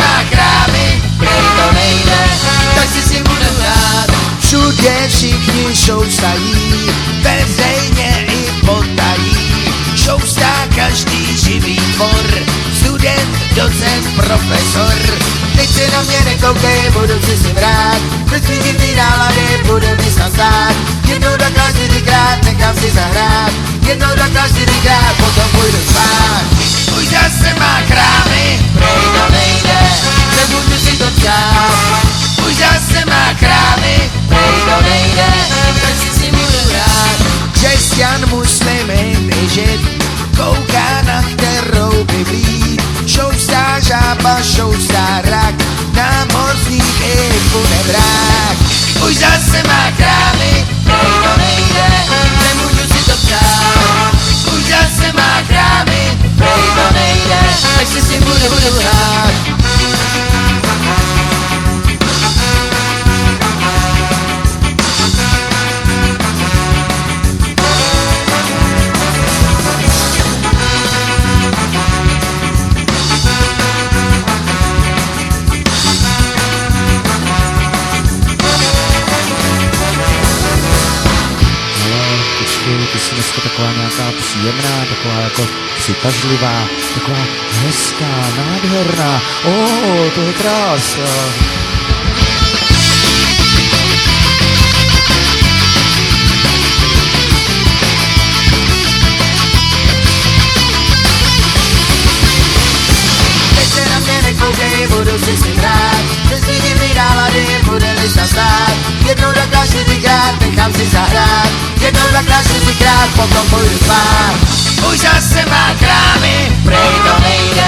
má krámy, prej to nejde, tak si bude hrát. Všude všichni šoustají, veřejně i potají. Šoustá každý živý tvor, student, docent, profesor. Teď se na mě nekoukej, budu si vrát, bez ty nálady bude mi snad stát. Jednou dvakrát, čtyřikrát, nechám si zahrát, jednou dvakrát, čtyřikrát, potom půjdu spát. Už zase má krámy, prej to nejde, nemůžu si to přát. Už zase má krámy, prej to nejde, tak si budu hrát. Křesťan, muslim, i žid, kouká na kterou Biblí. Šoustá žába, šoustá rak, námořník i bude vrák. Už zase má krámy, prej to nejde, nemůžu si to přát. Už zase má krámy, prej to nejde, tak si budu hrát. Ty jsi dneska taková nějaká příjemná, taková jako přitažlivá, taková hezká, nádherná. To je krása. Teď se na mě nekoukej, budu si hrát, bez divný nálady bude-li snad stát. Jednou dvakrát, čtyřikrát, nechám si zahrát, jednou dvakrát, čtyřikrát, potom půjdu spát. Už zase má krámy, prej to nejde,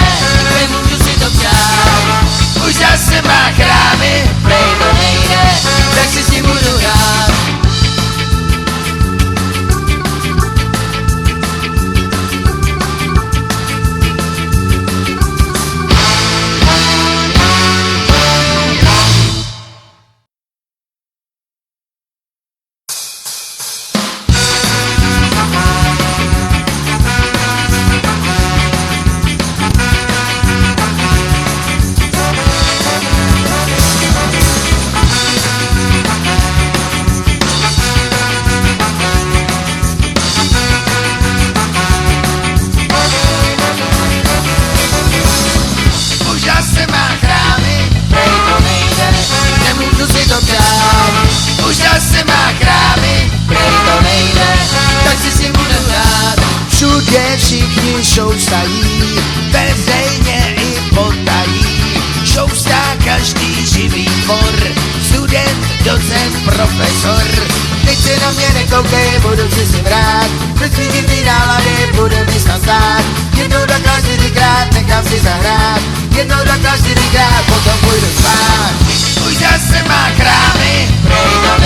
nemůžu si to přát. Už zase má krámy, prej to nejde, tak si s tím budu hrát. Všude všichni šoustají, veřejně i potají. Šoustá každý živý tvor, student, docent, profesor. Teď se na mě nekoukej, budu si vrát, bez ty nálady bude mi snad stát. Jednou dvakrát, čtyřikrát, nechám si zahrát, jednou dvakrát, čtyřikrát, potom půjdu spát. Už zase má krámy, prej to